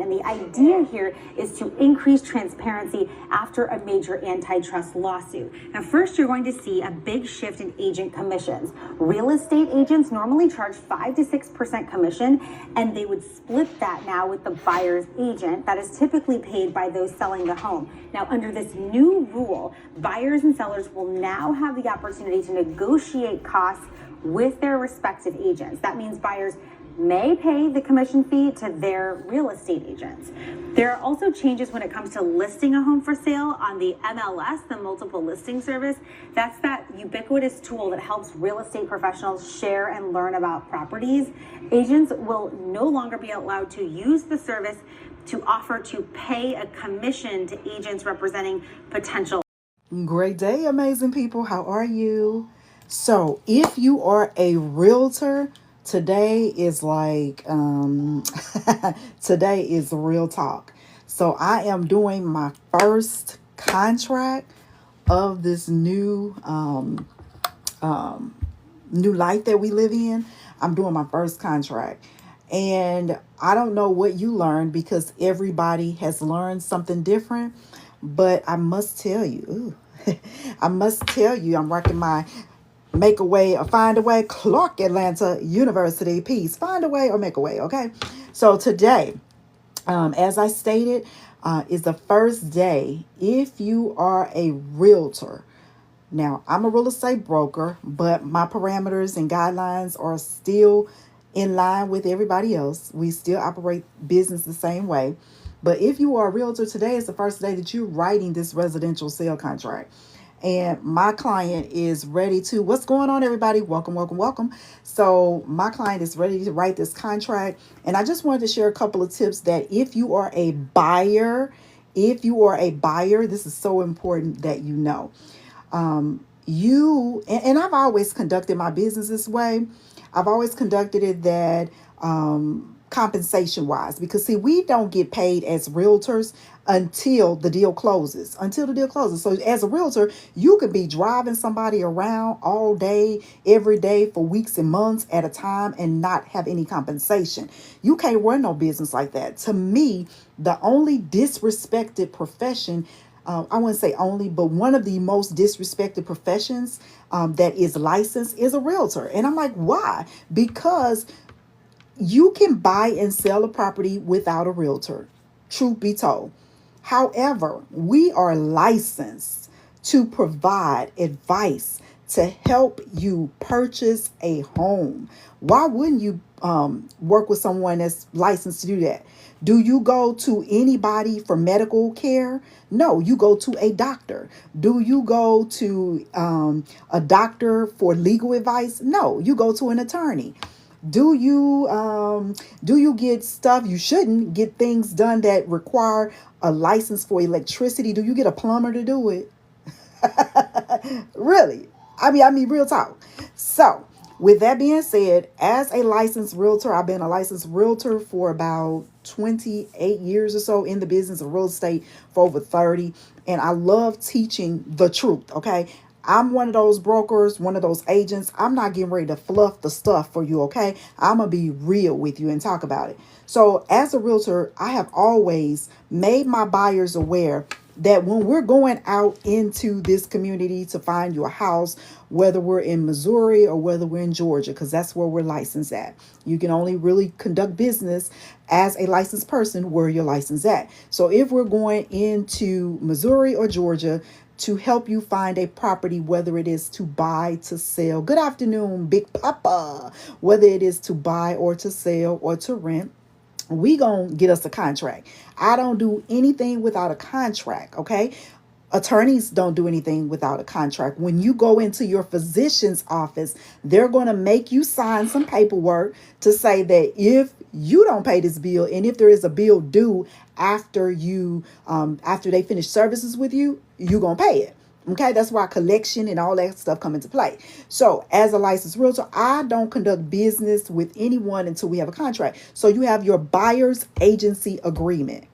And the idea here is to increase transparency after a major antitrust lawsuit. Now, first, you're going to see a big shift in agent commissions. Real estate agents normally charge 5 to 6% commission, and they would split that now with the buyer's agent that is typically paid by those selling the home. Now, under this new rule, buyers and sellers will now have the opportunity to negotiate costs with their respective agents. That means buyers may pay the commission fee to their real estate agents. There are also changes when it comes to listing a home for sale on the MLS, the multiple listing service. That's that ubiquitous tool that helps real estate professionals share and learn about properties. Agents will no longer be allowed to use the service to offer to pay a commission to agents representing potential. Great day, amazing people. How are you? So if you are a realtor, today is like, today is real talk. So I am doing my first contract of this new life that we live in. I'm doing my first contract. And I don't know what you learned because everybody has learned something different. But I must tell you, I'm rocking my Make a Way or Find a Way, Clark Atlanta University. Peace. Find a way or make a way. Okay. So today, as I stated, is the first day if you are a realtor. Now, I'm a real estate broker, but my parameters and guidelines are still in line with everybody else. We still operate business the same way. But if you are a realtor, today is the first day that you're writing this residential sale contract. And my client is ready to, what's going on, everybody? Welcome, welcome, welcome. So my client is ready to write this contract. And I just wanted to share a couple of tips that if you are a buyer, this is so important that you know. And I've always conducted my business this way. I've always conducted it that compensation wise, because see, we don't get paid as realtors until the deal closes. So as a realtor, you could be driving somebody around all day, every day for weeks and months at a time and not have any compensation. You can't run no business like that. To me, the only disrespected profession, I wouldn't say only, but one of the most disrespected professions that is licensed is a realtor. And I'm like, why? Because you can buy and sell a property without a realtor, truth be told. However, we are licensed to provide advice to help you purchase a home. Why wouldn't you work with someone that's licensed to do that? Do you go to anybody for medical care? No, you go to a doctor. Do you go to a doctor for legal advice? No, you go to an attorney. Do you get stuff? You shouldn't get things done that require a license for electricity. Do you get a plumber to do it? Really? I mean, real talk. So with that being said, as a licensed realtor, I've been a licensed realtor for about 28 years or so, in the business of real estate for over 30. And I love teaching the truth. Okay. I'm one of those brokers, one of those agents. I'm not getting ready to fluff the stuff for you, okay? I'm going to be real with you and talk about it. So as a realtor, I have always made my buyers aware that when we're going out into this community to find you a house, whether we're in Missouri or whether we're in Georgia, because that's where we're licensed at. You can only really conduct business as a licensed person where you're licensed at. So if we're going into Missouri or Georgia to help you find a property, whether it is to buy, to sell. Good afternoon, Big Papa. Whether it is to buy or to sell or to rent, we gonna get us a contract. I don't do anything without a contract, okay? Attorneys don't do anything without a contract. When you go into your physician's office, they're going to make you sign some paperwork to say that if you don't pay this bill, and if there is a bill due after they finish services with you, you're going to pay it. Okay, that's why collection and all that stuff come into play. So as a licensed realtor, I don't conduct business with anyone until we have a contract. So you have your buyer's agency agreement.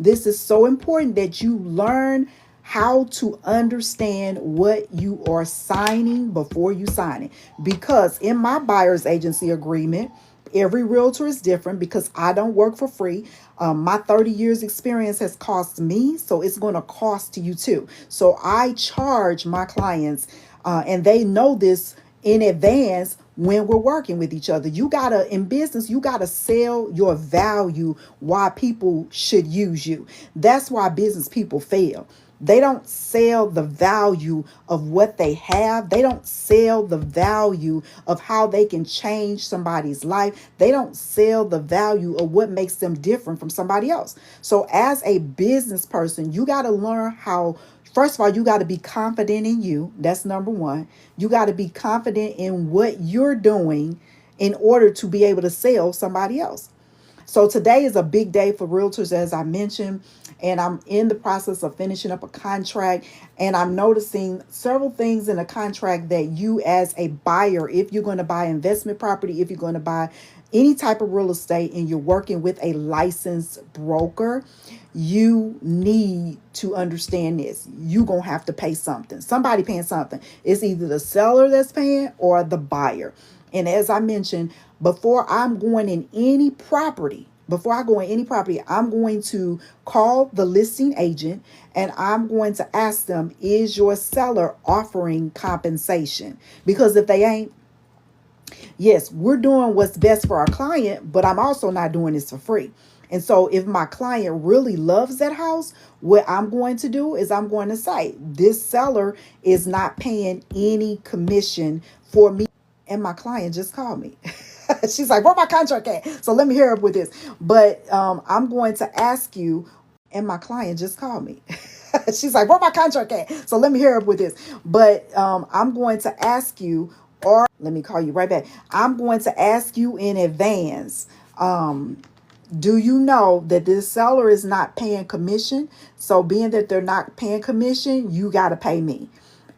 This is so important that you learn how to understand what you are signing before you sign it. Because in my buyer's agency agreement, Every realtor is different because I don't work for free. My 30 years experience has cost me, so it's going to cost you too. So I charge my clients, and they know this in advance when we're working with each other. You gotta, in business, you gotta sell your value, why people should use you. That's why business people fail. They don't sell the value of what they have. They don't sell the value of how they can change somebody's life. They don't sell the value of what makes them different from somebody else. So as a business person, you got to learn how. First of all, you got to be confident in you. That's number one. You got to be confident in what you're doing in order to be able to sell somebody else. So today is a big day for realtors, as I mentioned, and I'm in the process of finishing up a contract, and I'm noticing several things in a contract that you, as a buyer, if you're going to buy investment property, if you're going to buy any type of real estate and you're working with a licensed broker, you need to understand this. You're going to have to pay something. Somebody paying something. It's either the seller that's paying or the buyer. And as I mentioned, before I go in any property, I'm going to call the listing agent and I'm going to ask them, is your seller offering compensation? Because if they ain't, yes, we're doing what's best for our client, but I'm also not doing this for free. And so if my client really loves that house, what I'm going to do is I'm going to say, this seller is not paying any commission for me. And my client just called me. She's like, where my contract at? So let me hear up with this. But I'm going to ask you, and my client just called me. She's like, where my contract at? So let me hear up with this. But I'm going to ask you, or let me call you right back. I'm going to ask you in advance. Do you know that this seller is not paying commission? So being that they're not paying commission, you got to pay me.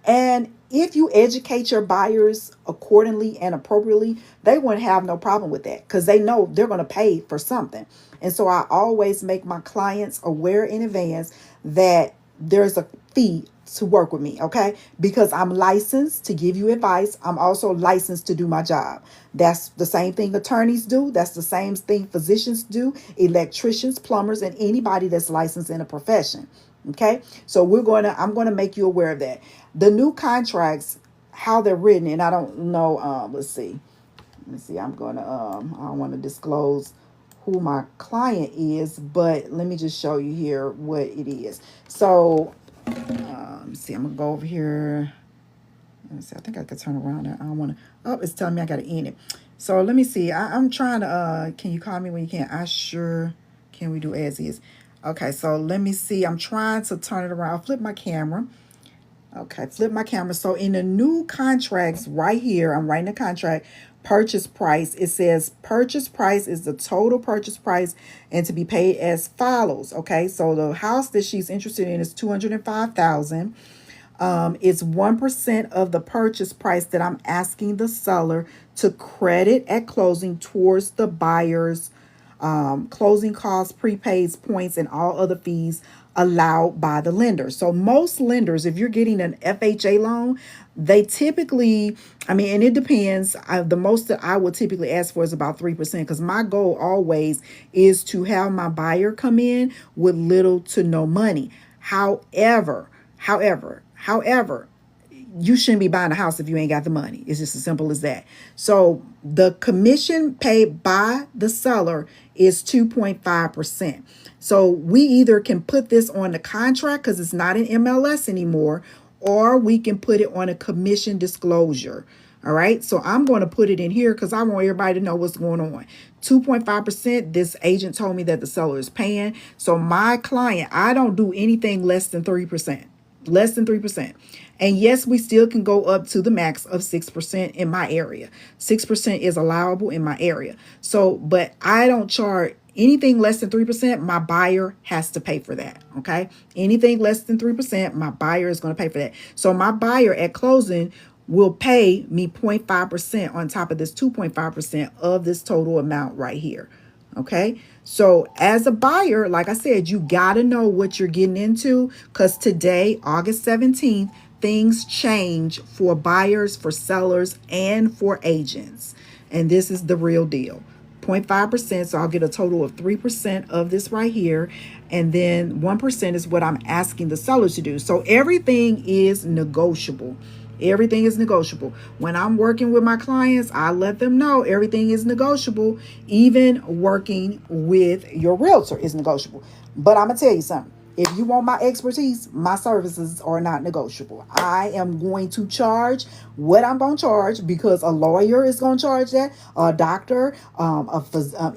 And if you educate your buyers accordingly and appropriately, they wouldn't have no problem with that because they know they're going to pay for something. And so I always make my clients aware in advance that there's a fee to work with me, okay? Because I'm licensed to give you advice. I'm also licensed to do my job. That's the same thing attorneys do. That's the same thing physicians do, electricians, plumbers, and anybody that's licensed in a profession. Okay, so I'm going to make you aware of that. The new contracts, how they're written, and I don't know. Let's see. I'm going to, I don't want to disclose who my client is, but let me just show you here what it is. So, see, I'm going to go over here. Let me see. I think I could turn around. I don't want to. Oh, it's telling me I got to end it. So let me see. I'm trying to, can you call me when you can? I sure can. We do as is. Okay, so let me see. I'm trying to turn it around. I'll flip my camera. Okay, flip my camera. So in the new contracts right here, I'm writing the contract, purchase price. It says purchase price is the total purchase price and to be paid as follows. Okay, so the house that she's interested in is $205,000. It's 1% of the purchase price that I'm asking the seller to credit at closing towards the buyer's closing costs, prepaids, points, and all other fees allowed by the lender. So most lenders, if you're getting an FHA loan, they typically, and it depends. The most that I would typically ask for is about 3% because my goal always is to have my buyer come in with little to no money. However, you shouldn't be buying a house if you ain't got the money. It's just as simple as that. So the commission paid by the seller is 2.5%. So we either can put this on the contract because it's not an MLS anymore, or we can put it on a commission disclosure. All right. So I'm going to put it in here because I want everybody to know what's going on. 2.5%. This agent told me that the seller is paying. So my client, I don't do anything less than 3%. Less than 3%. And yes, we still can go up to the max of 6% in my area. 6% is allowable in my area. So, but I don't charge anything less than 3%. My buyer has to pay for that. Okay. Anything less than 3%, my buyer is going to pay for that. So my buyer at closing will pay me 0.5% on top of this 2.5% of this total amount right here. Okay. So as a buyer, like I said, you got to know what you're getting into because today, August 17th, things change for buyers, for sellers, and for agents. And this is the real deal. 0.5%. So I'll get a total of 3% of this right here. And then 1% is what I'm asking the seller to do. So everything is negotiable. Everything is negotiable. When I'm working with my clients, I let them know everything is negotiable. Even working with your realtor is negotiable. But I'm going to tell you something. If you want my expertise, my services are not negotiable. I am going to charge what I'm going to charge, because a lawyer is going to charge that, a doctor,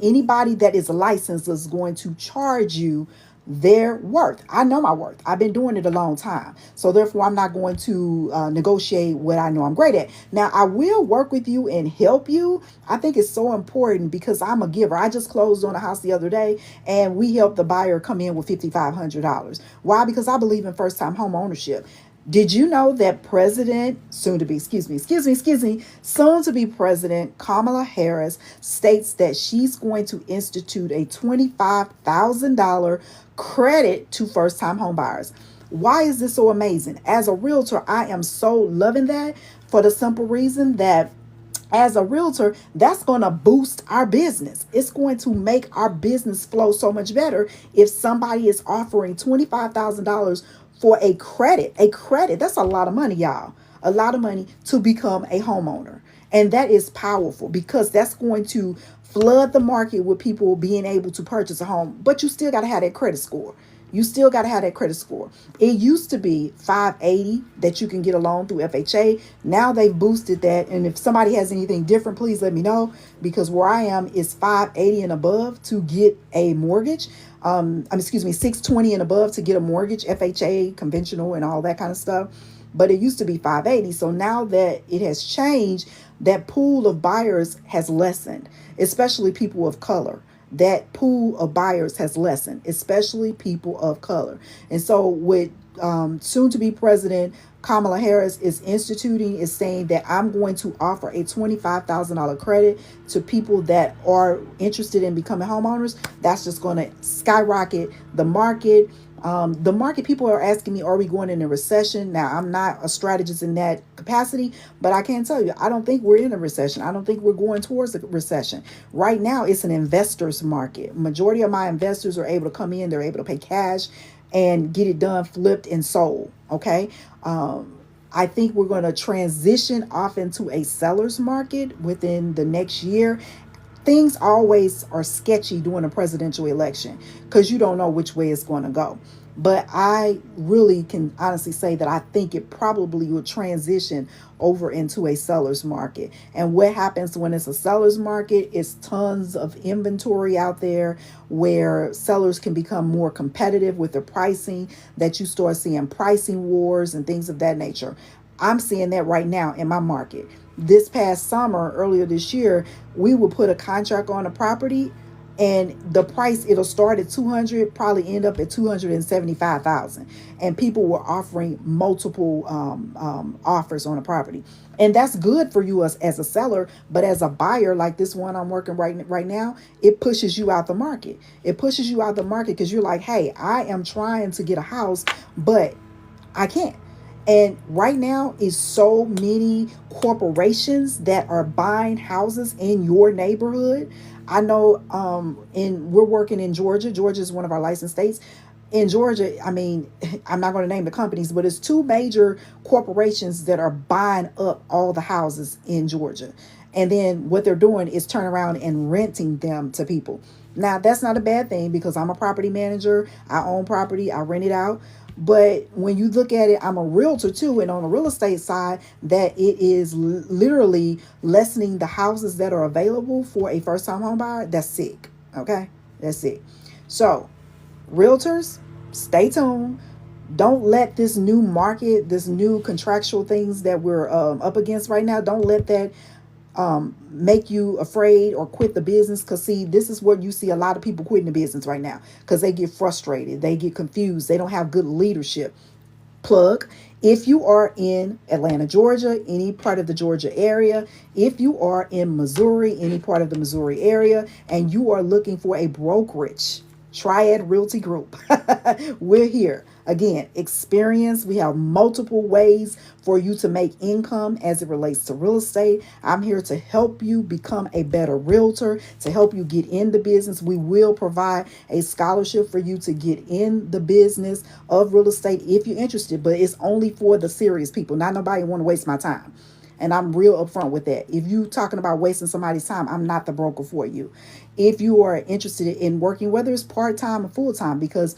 anybody that is licensed is going to charge you their worth. I know my worth. I've been doing it a long time. So therefore, I'm not going to negotiate what I know I'm great at. Now, I will work with you and help you. I think it's so important because I'm a giver. I just closed on a house the other day and we helped the buyer come in with $5,500. Why? Because I believe in first time home ownership. Did you know that soon to be President Kamala Harris states that she's going to institute a $25,000 credit to first time home buyers? Why is this so amazing? As a realtor, I am so loving that, for the simple reason that as a realtor, that's going to boost our business. It's going to make our business flow so much better if somebody is offering $25,000 for a credit. A credit, that's a lot of money, y'all. A lot of money to become a homeowner. And that is powerful because that's going to flood the market with people being able to purchase a home. But you still got to have that credit score. You still got to have that credit score. It used to be 580 that you can get a loan through FHA. Now they've boosted that. And if somebody has anything different, please let me know, because where I am is 580 and above to get a mortgage. 620 and above to get a mortgage, FHA, conventional, and all that kind of stuff. But it used to be 580. So now that it has changed, that pool of buyers has lessened, especially people of color. That pool of buyers has lessened, especially people of color. And so with soon to be President Kamala Harris is saying that I'm going to offer a $25,000 credit to people that are interested in becoming homeowners. That's just going to skyrocket the market. The market, people are asking me, are we going in a recession? Now, I'm not a strategist in that capacity, but I can tell you, I don't think we're in a recession. I don't think we're going towards a recession. Right now, it's an investor's market. Majority of my investors are able to come in, they're able to pay cash and get it done, flipped and sold. Okay. I think we're going to transition off into a seller's market within the next year. Things always are sketchy during a presidential election because you don't know which way it's going to go. But I really can honestly say that I think it probably will transition over into a seller's market. And what happens when it's a seller's market is tons of inventory out there where sellers can become more competitive with the pricing, that you start seeing pricing wars and things of that nature. I'm seeing that right now in my market. This past summer, earlier this year, we would put a contract on a property and the price, it'll start at 200, probably end up at 275,000. And people were offering multiple offers on a property. And that's good for you as a seller, but as a buyer, like this one I'm working right now, it pushes you out the market. It pushes you out the market because you're like, hey, I am trying to get a house, but I can't. And right now is so many corporations that are buying houses in your neighborhood. I know we're working in Georgia. Georgia is one of our licensed states. In Georgia, I mean, I'm not going to name the companies, but it's two major corporations that are buying up all the houses in Georgia. And then what they're doing is turn around and renting them to people. Now, that's not a bad thing because I'm a property manager. I own property. I rent it out. But when you look at it, I'm a realtor too. And on the real estate side, that it is literally lessening the houses that are available for a first time home buyer. That's sick. Okay. That's it. So realtors, stay tuned. Don't let this new market, this new contractual things that we're up against right now, don't let that make you afraid or quit the business. Because see, this is what you see a lot of people quitting the business right now because they get frustrated, they get confused, they don't have good leadership. Plug. If you are in Atlanta, Georgia, any part of the Georgia area, if you are in Missouri, any part of the Missouri area, and you are looking for a brokerage, Triad Realty Group. We're here. Again, experience. We have multiple ways for you to make income as it relates to real estate. I'm here to help you become a better realtor, to help you get in the business. We will provide a scholarship for you to get in the business of real estate if you're interested, but it's only for the serious people. Not nobody want to waste my time. And I'm real upfront with that. If you talking about wasting somebody's time, I'm not the broker for you. If you are interested in working, whether it's part-time or full-time, because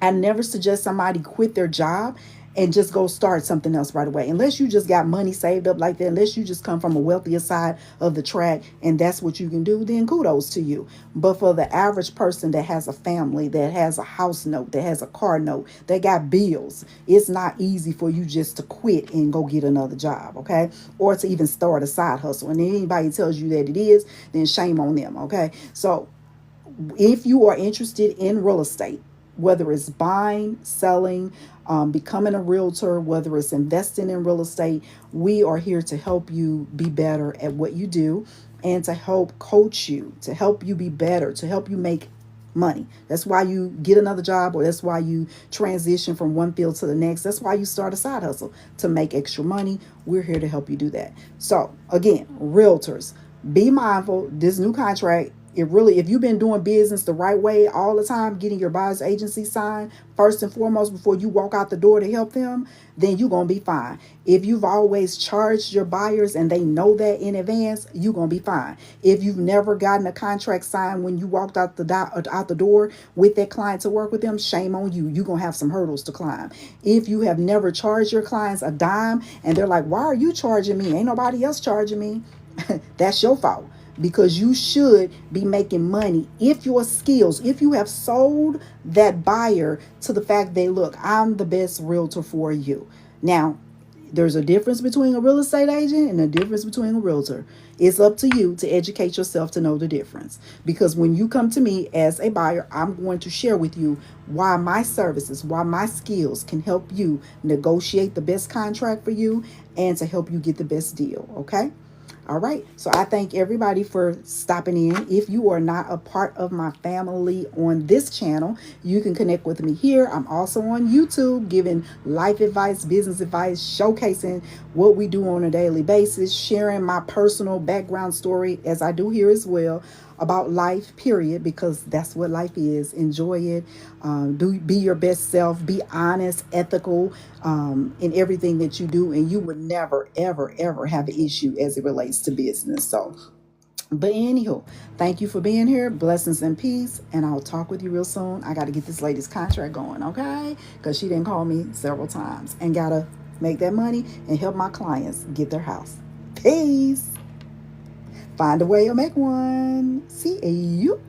I never suggest somebody quit their job and just go start something else right away. Unless you just got money saved up like that, unless you just come from a wealthier side of the track and that's what you can do, then kudos to you. But for the average person that has a family, that has a house note, that has a car note, that got bills, it's not easy for you just to quit and go get another job, okay? Or to even start a side hustle. And anybody tells you that it is, then shame on them, okay? So if you are interested in real estate, whether it's buying, selling, becoming a realtor, whether it's investing in real estate, we are here to help you be better at what you do and to help coach you, to help you be better, to help you make money. That's why you get another job, or that's why you transition from one field to the next. That's why you start a side hustle, to make extra money. We're here to help you do that. So again, realtors, be mindful. This new contract, it really, if you've been doing business the right way all the time, getting your buyer's agency signed first and foremost before you walk out the door to help them, then you're going to be fine. If you've always charged your buyers and they know that in advance, you're going to be fine. If you've never gotten a contract signed when you walked out the door with that client to work with them, shame on you. You're going to have some hurdles to climb. If you have never charged your clients a dime and they're like, why are you charging me? Ain't nobody else charging me. That's your fault, because you should be making money if your skills, if you have sold that buyer to the fact that, look, I'm the best realtor for you. Now, there's a difference between a real estate agent and a difference between a realtor. It's up to you to educate yourself to know the difference. Because when you come to me as a buyer, I'm going to share with you why my services, why my skills can help you negotiate the best contract for you and to help you get the best deal. Okay? All right. So I thank everybody for stopping in. If you are not a part of my family on this channel, you can connect with me here. I'm also on YouTube giving life advice, business advice, showcasing what we do on a daily basis, sharing my personal background story as I do here as well, about life, period, because that's what life is. Enjoy it. Be your best self. Be honest, ethical in everything that you do, and you would never, ever, ever have an issue as it relates to business. So, but anywho, thank you for being here. Blessings and peace, and I'll talk with you real soon. I got to get this lady's contract going, okay? Because she didn't call me several times, and gotta make that money and help my clients get their house. Peace. Find a way or make one. See you.